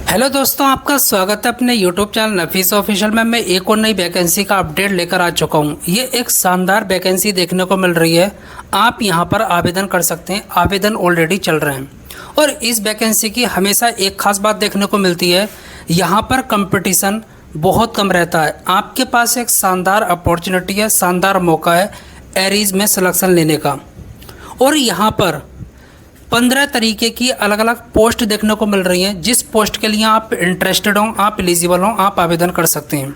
Hello दोस्तों, आपका स्वागत है अपने यूट्यूब चैनल नफीस ऑफिशियल में। मैं एक और नई वैकेंसी का अपडेट लेकर आ चुका हूं। ये एक शानदार वैकेंसी देखने को मिल रही है। आप यहां पर आवेदन कर सकते हैं। आवेदन ऑलरेडी चल रहे हैं और इस वैकेंसी की हमेशा एक खास बात देखने को मिलती है, यहाँ पर कंपटीशन बहुत कम रहता है। आपके पास एक शानदार अपॉर्चुनिटी है, शानदार मौका है एरीज में सिलेक्शन लेने का। और यहाँ पर 15 तरीके की अलग अलग पोस्ट देखने को मिल रही हैं। जिस पोस्ट के लिए आप इंटरेस्टेड हों, आप एलिजिबल हों, आप आवेदन कर सकते हैं।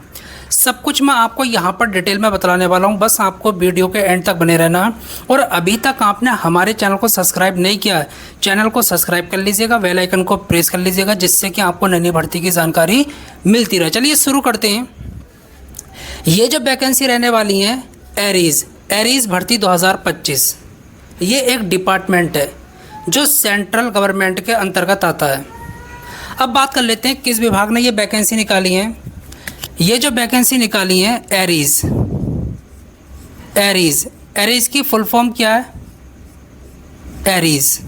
सब कुछ मैं आपको यहाँ पर डिटेल में बतलाने वाला हूँ, बस आपको वीडियो के एंड तक बने रहना है। और अभी तक आपने हमारे चैनल को सब्सक्राइब नहीं किया है, चैनल को सब्सक्राइब कर लीजिएगा, बेल आइकन को प्रेस कर लीजिएगा, जिससे कि आपको नई नई भर्ती की जानकारी मिलती रहे। चलिए शुरू करते हैं। ये जो वैकेंसी रहने वाली है एरीज भर्ती 2025, ये एक डिपार्टमेंट है जो सेंट्रल गवर्नमेंट के अंतर्गत आता है। अब बात कर लेते हैं किस विभाग ने ये वैकेंसी निकाली है। ये जो वैकेंसी निकाली है एरीज की फुल फॉर्म क्या है? एरीज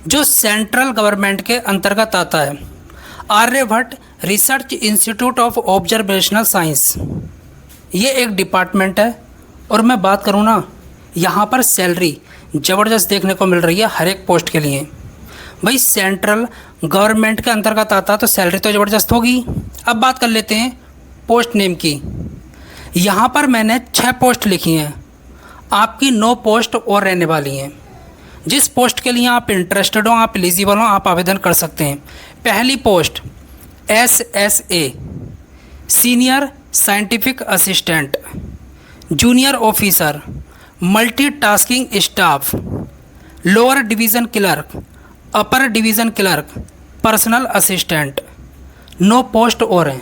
जो सेंट्रल गवर्नमेंट के अंतर्गत आता है। Aryabhatta Research Institute of Observational Science, ये एक डिपार्टमेंट है। और मैं बात करूँ ना, यहाँ पर सैलरी ज़बरदस्त देखने को मिल रही है हर एक पोस्ट के लिए। भाई सेंट्रल गवर्नमेंट के अंतर्गत आता तो सैलरी तो ज़बरदस्त होगी। अब बात कर लेते हैं पोस्ट नेम की। यहाँ पर मैंने 6 पोस्ट लिखी हैं, आपकी 9 पोस्ट और रहने वाली हैं। जिस पोस्ट के लिए आप इंटरेस्टेड हो, आप एलिजिबल हो, आप आवेदन कर सकते हैं। पहली post SSA senior scientific assistant, junior officer, multitasking staff, lower division clerk, अपर division clerk, personal assistant. 9 post और हैं।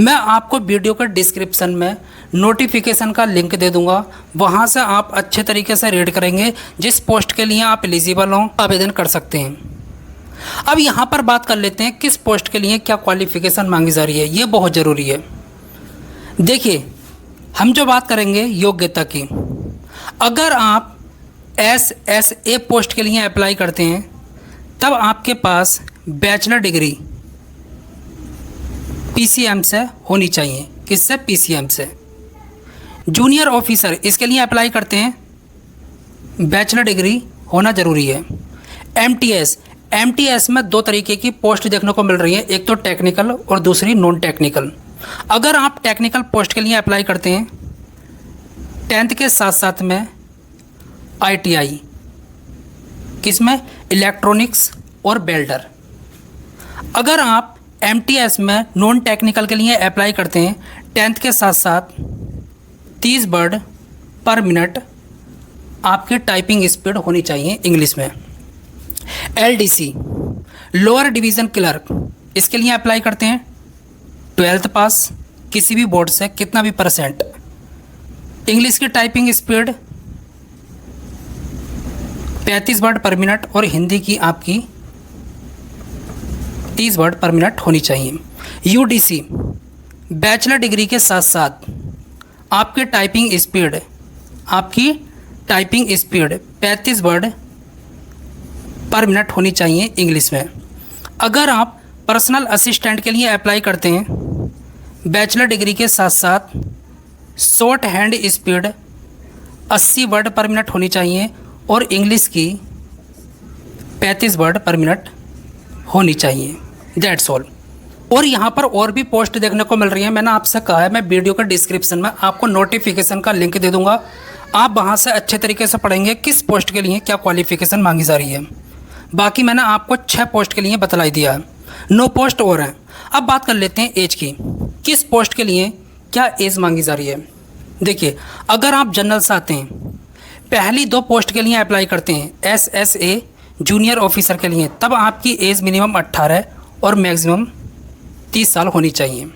मैं आपको वीडियो के डिस्क्रिप्शन में नोटिफिकेशन का लिंक दे दूंगा, वहां से आप अच्छे तरीके से रीड करेंगे। जिस पोस्ट के लिए आप एलिजिबल हों, आवेदन कर सकते हैं। अब यहाँ पर बात कर लेते हैं किस पोस्ट के लिए क्या क्वालिफिकेशन मांगी जा रही है। ये बहुत ज़रूरी है। देखिए, हम जो बात करेंगे योग्यता की, अगर आप SSA पोस्ट के लिए अप्लाई करते हैं तब आपके पास बैचलर डिग्री PCM से होनी चाहिए। किससे? PCM से। जूनियर ऑफिसर, इसके लिए अप्लाई करते हैं, बैचलर डिग्री होना ज़रूरी है। MTS में 2 तरीके की पोस्ट देखने को मिल रही है, एक तो टेक्निकल और दूसरी नॉन टेक्निकल। अगर आप टेक्निकल पोस्ट के लिए अप्लाई करते हैं 10th के साथ साथ में ITI, किसमें? इलेक्ट्रॉनिक्स और वेल्डर। अगर आप MTS में नॉन टेक्निकल के लिए अप्लाई करते हैं 10th के साथ साथ 30 वर्ड पर मिनट आपकी टाइपिंग स्पीड होनी चाहिए इंग्लिश में। LDC लोअर डिवीज़न क्लर्क, इसके लिए अप्लाई करते हैं 12th पास किसी भी बोर्ड से, कितना भी %। इंग्लिश की टाइपिंग स्पीड 35 वर्ड पर मिनट और हिंदी की आपकी 30 वर्ड पर मिनट होनी चाहिए। UDC बैचलर डिग्री के साथ साथ आपकी टाइपिंग स्पीड 35 वर्ड पर मिनट होनी चाहिए इंग्लिश में। अगर आप पर्सनल असिस्टेंट के लिए अप्लाई करते हैं, बैचलर डिग्री के साथ साथ शॉर्ट हैंड स्पीड 80 वर्ड पर मिनट होनी चाहिए और इंग्लिश की 35 वर्ड पर मिनट होनी चाहिए। That's all. और यहाँ पर और भी पोस्ट देखने को मिल रही है। मैंने आपसे कहा है, मैं वीडियो के डिस्क्रिप्शन में आपको नोटिफिकेशन का लिंक दे दूँगा, आप वहाँ से अच्छे तरीके से पढ़ेंगे किस पोस्ट के लिए क्या क्वालिफिकेशन मांगी जा रही है। बाकी मैंने आपको 6 पोस्ट के लिए बतलाई दिया है, 9 पोस्ट और हैं। अब बात कर लेते हैं एज की, किस पोस्ट के लिए क्या एज मांगी जा रही है। देखिए, अगर आप जनरल से आते हैं, पहली 2 पोस्ट के लिए अप्लाई करते हैं SSA जूनियर ऑफिसर के लिए, तब आपकी एज मिनिमम 18 और मैक्सिमम 30 साल होनी चाहिए।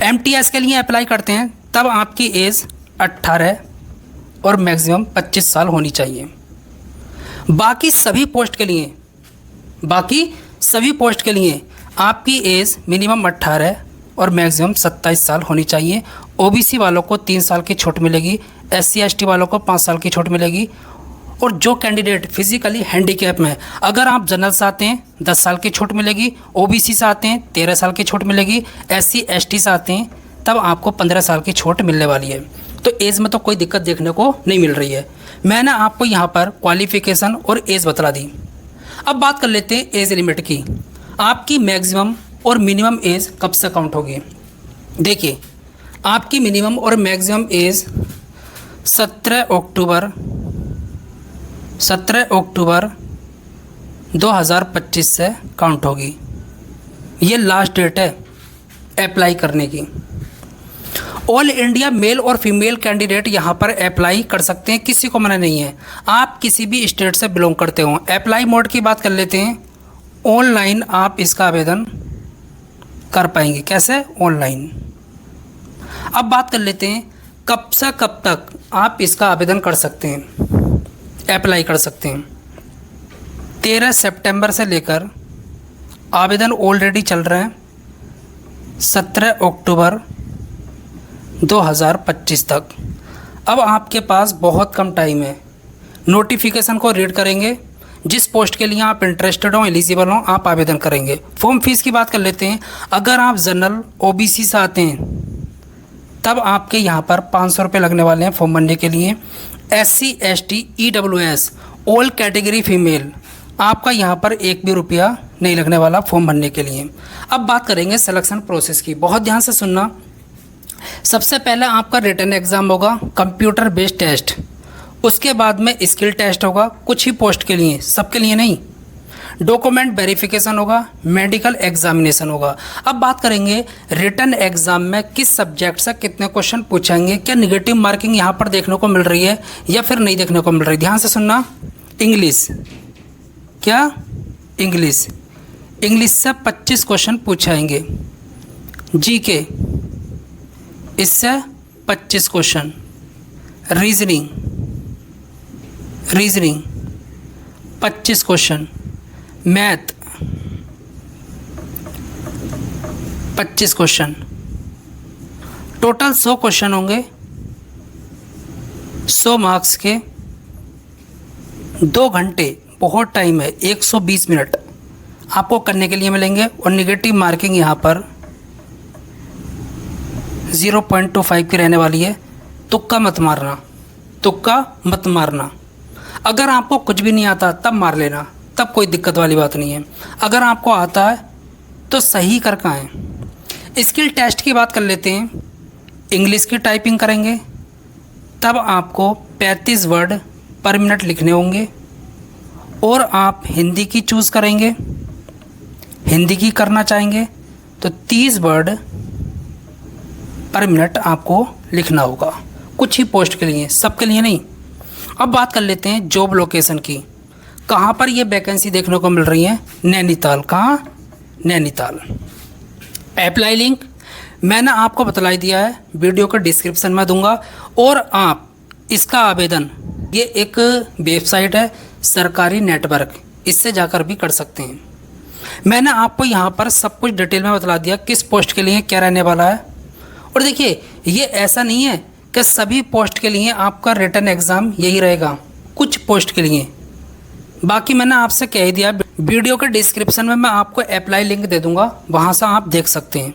MTS के लिए अप्लाई करते हैं तब आपकी एज 18 और मैक्सिमम 25 साल होनी चाहिए। बाकी सभी पोस्ट के लिए आपकी एज मिनिमम 18 और मैक्सिमम 27 साल होनी चाहिए। OBC वालों को 3 साल की छूट मिलेगी, SC ST वालों को 5 साल की छूट मिलेगी और जो कैंडिडेट फिजिकली हैंडीकैप में है, अगर आप जनरल से आते हैं 10 साल की छूट मिलेगी, ओबीसी से आते हैं 13 साल की छूट मिलेगी, SC ST से आते हैं तब आपको 15 साल की छूट मिलने वाली है। तो एज में तो कोई दिक्कत देखने को नहीं मिल रही है। मैंने आपको यहाँ पर क्वालिफिकेशन और एज बता दी। अब बात कर लेते हैं एज लिमिट की। आपकी मैक्सिमम और मिनिमम एज कब से काउंट होगी? देखिए, आपकी मिनिमम और मैक्सिमम एज 17 अक्टूबर 2025 से काउंट होगी। ये लास्ट डेट है अप्लाई करने की। ऑल इंडिया मेल और फीमेल कैंडिडेट यहाँ पर अप्लाई कर सकते हैं, किसी को मना नहीं है। आप किसी भी स्टेट से बिलोंग करते हो। अप्लाई मोड की बात कर लेते हैं। ऑनलाइन आप इसका आवेदन कर पाएंगे। कैसे? ऑनलाइन। अब बात कर लेते हैं कब से कब तक आप इसका आवेदन कर सकते हैं, अप्लाई कर सकते हैं। 13 सितंबर से लेकर आवेदन ऑलरेडी चल रहे हैं 17 अक्टूबर 2025 तक। अब आपके पास बहुत कम टाइम है। नोटिफिकेशन को रीड करेंगे, जिस पोस्ट के लिए आप इंटरेस्टेड हो, एलिजिबल हो, आप आवेदन करेंगे। फॉर्म फीस की बात कर लेते हैं। अगर आप जनरल OBC से आते हैं तब आपके यहाँ पर 500 रुपये लगने वाले हैं फॉर्म भरने के लिए। SC ST EWS all category female आपका यहाँ पर 1 भी रुपया नहीं लगने वाला फॉर्म भरने के लिए। अब बात करेंगे सिलेक्शन प्रोसेस की। बहुत ध्यान से सुनना। सबसे पहले आपका रिटन एग्ज़ाम होगा, कंप्यूटर बेस्ड टेस्ट। उसके बाद में स्किल टेस्ट होगा, कुछ ही पोस्ट के लिए, सबके लिए नहीं। डॉक्यूमेंट वेरिफिकेशन होगा, मेडिकल एग्जामिनेशन होगा। अब बात करेंगे रिटन एग्जाम में किस सब्जेक्ट से कितने क्वेश्चन पूछेंगे, क्या निगेटिव मार्किंग यहाँ पर देखने को मिल रही है या फिर नहीं देखने को मिल रही। ध्यान से सुनना। इंग्लिश, क्या? इंग्लिश से 25 क्वेश्चन पूछाएंगे। GK इससे 25 question. Reasoning 25 question. Math 25 question. Total 100 question होंगे, 100 मार्क्स के। 2 घंटे बहुत टाइम है, 120 मिनट आपको करने के लिए मिलेंगे। और निगेटिव मार्किंग यहाँ पर 0.25 की रहने वाली है। तुक्का मत मारना। अगर आपको कुछ भी नहीं आता तब मार लेना, तब कोई दिक्कत वाली बात नहीं है। अगर आपको आता है तो सही करके आए। स्किल टेस्ट की बात कर लेते हैं। इंग्लिश की टाइपिंग करेंगे तब आपको 35 वर्ड पर मिनट लिखने होंगे। और आप हिंदी की चूज़ करेंगे, हिंदी की करना चाहेंगे तो 30 वर्ड पर मिनट आपको लिखना होगा। कुछ ही पोस्ट के लिए, सबके लिए नहीं। अब बात कर लेते हैं जॉब लोकेशन की। कहाँ पर ये वैकेंसी देखने को मिल रही है? नैनीताल। कहाँ? नैनीताल। अप्लाई लिंक मैंने आपको बतला दिया है, वीडियो का डिस्क्रिप्शन में दूंगा। और आप इसका आवेदन, ये एक वेबसाइट है सरकारी नेटवर्क, इससे जाकर भी कर सकते हैं। मैंने आपको यहाँ पर सब कुछ डिटेल में बतला दिया किस पोस्ट के लिए क्या रहने वाला है। और देखिए, ये ऐसा नहीं है कि सभी पोस्ट के लिए आपका रिटन एग्ज़ाम यही रहेगा, कुछ पोस्ट के लिए। बाकी मैंने आपसे कह दिया, वीडियो के डिस्क्रिप्शन में मैं आपको अप्लाई लिंक दे दूंगा, वहाँ से आप देख सकते हैं।